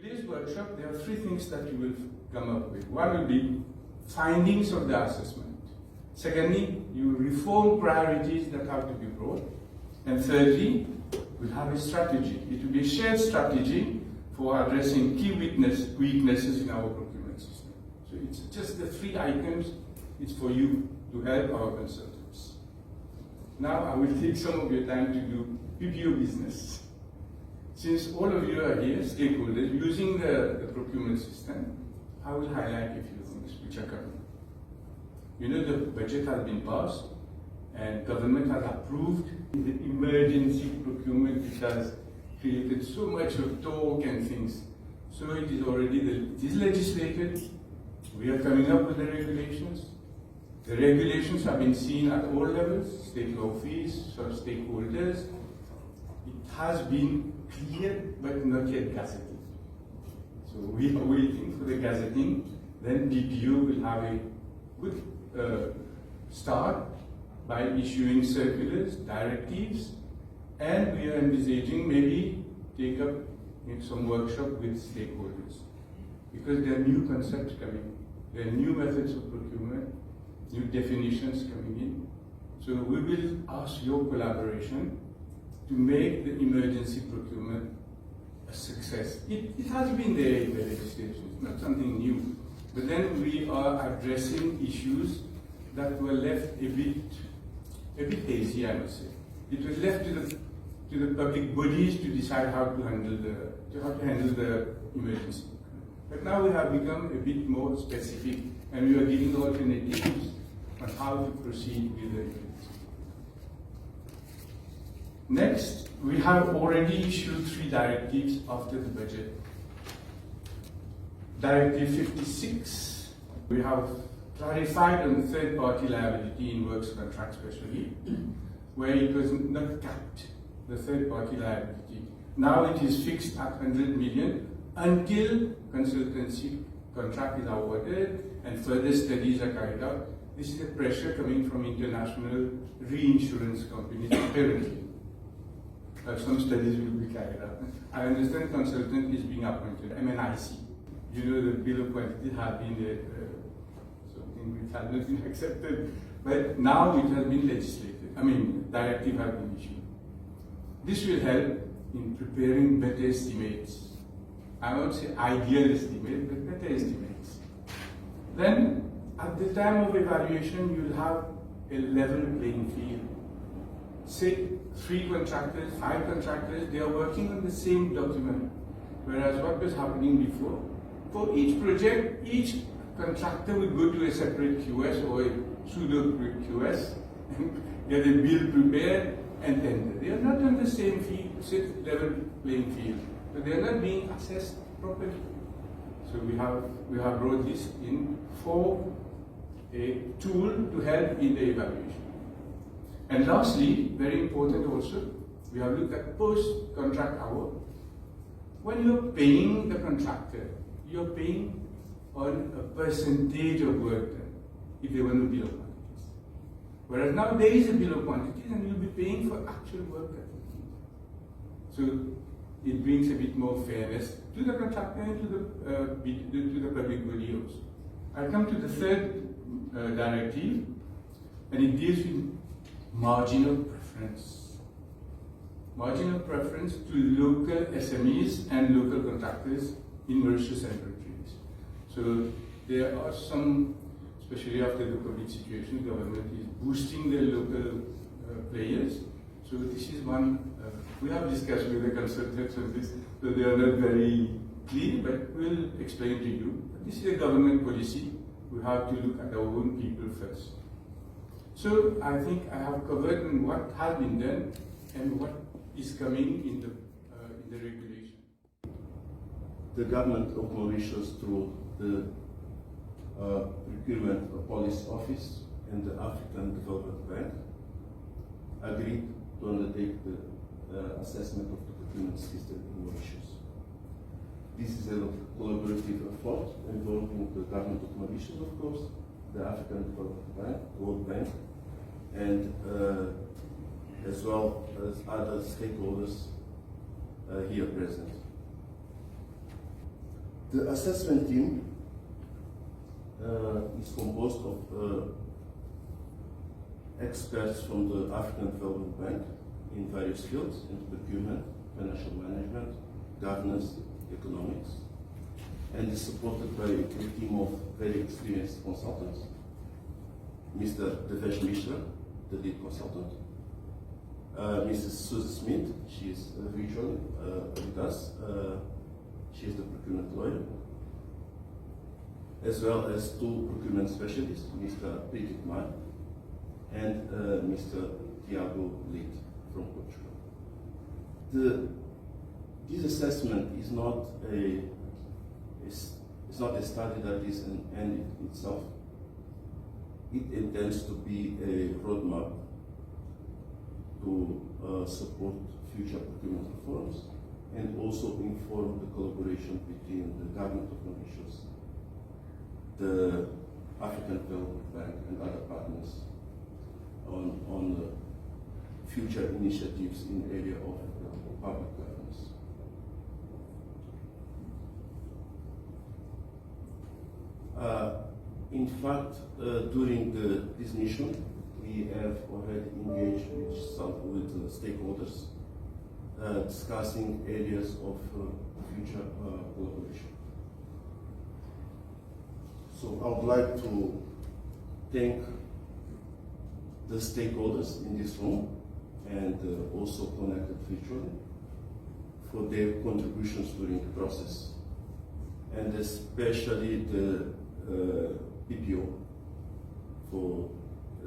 today's workshop, there are three things that you will come up with. One will be findings of the assessment. Secondly, you reform priorities that have to be brought. And thirdly, we'll have a strategy. It will be a shared strategy for addressing key weaknesses in our procurement system. So it's just the three items. It's for you to help our consultants. Now I will take some of your time to do PPO business. Since all of you are here, stakeholders, using the procurement system, I will highlight a few things which are coming. You know, the budget has been passed and government has approved the emergency procurement, which has created so much of talk and things. So it is already legislated. We are coming up with the regulations. The regulations have been seen at all levels, state law office, stakeholders. It has been cleared but not yet gazetted. So we are waiting for the gazetting. Then DPO will have a good start by issuing circulars, directives, and we are envisaging maybe take up some workshop with stakeholders, because there are new concepts coming, there are new methods of procurement, new definitions coming in. So we will ask your collaboration to make the emergency procurement a success. It has been there in the legislation, it's not something new. But then we are addressing issues that were left a bit hazy, I must say. It was left to the public bodies to decide how to handle the emergency. But now we have become a bit more specific, and we are giving alternatives on how to proceed with the emergency. Next, we have already issued 3 directives after the budget. Directive 56, we have clarified on third-party liability in works contracts especially, where it was not capped, the third-party liability. Now it is fixed at 100 million until consultancy contract is awarded and further studies are carried out. This is a pressure coming from international reinsurance companies, apparently. Some studies will be carried out. I understand consultant is being appointed, MNIC. You know, the bill of quantity has been something which has not been accepted, but now it has been legislated. Directive has been issued. This will help in preparing better estimates. I won't say ideal estimates, but better estimates. Then, at the time of evaluation, you will have a level playing field. Say 3 contractors, 5 contractors, they are working on the same document. Whereas what was happening before, for each project, each contractor would go to a separate QS or a pseudo QS and get a bill prepared and tender. They are not on the same level playing field, so they are not being assessed properly. So we have brought this in for a tool to help in the evaluation. And lastly, very important also, we have looked at post-contract hour. When you're paying the contractor, you're paying on a percentage of work done, if there were no bill of quantities. Whereas now there is a bill of quantities and you'll be paying for actual work done. So it brings a bit more fairness to the contractor and to the public body also. I'll come to the third directive, and it deals with marginal preference. Marginal preference to local SMEs and local contractors in Mauritius and countries. So there are some, especially after the COVID situation, the government is boosting the local players. So this is one, we have discussed with the consultants on this, so they are not very clear, but we'll explain to you. This is a government policy. We have to look at our own people first. So I think I have covered what has been done and what is coming in the regulation. The government of Mauritius, through the Procurement Policy Office and the African Development Bank, agreed to undertake the assessment of the procurement system in Mauritius. This is a collaborative effort involving the government of Mauritius, of course, the African Development Bank, World Bank, and as well as other stakeholders here present. The assessment team is composed of experts from the African Development Bank in various fields, in procurement, financial management, governance, economics, and is supported by a team of very experienced consultants. Mr. Devesh Mishra, the lead consultant, Mrs. Susan Smith, she is virtually with us, she is the procurement lawyer, as well as two procurement specialists, Mr. Bridget Mar and Mr. Tiago Leite from Portugal. This assessment is not a study that is an end in itself. It intends to be a roadmap to support future procurement reforms and also inform the collaboration between the government of Mauritius, the African Development Bank and other partners on the future initiatives in the area of public governance. In fact, during this mission, we have already engaged with stakeholders, discussing areas of future collaboration. So I would like to thank the stakeholders in this room and also connected virtually for their contributions during the process, and especially the PPO for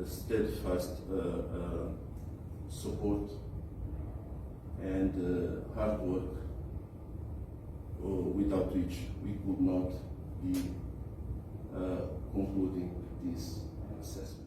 steadfast support and hard work, without which we could not be concluding this assessment.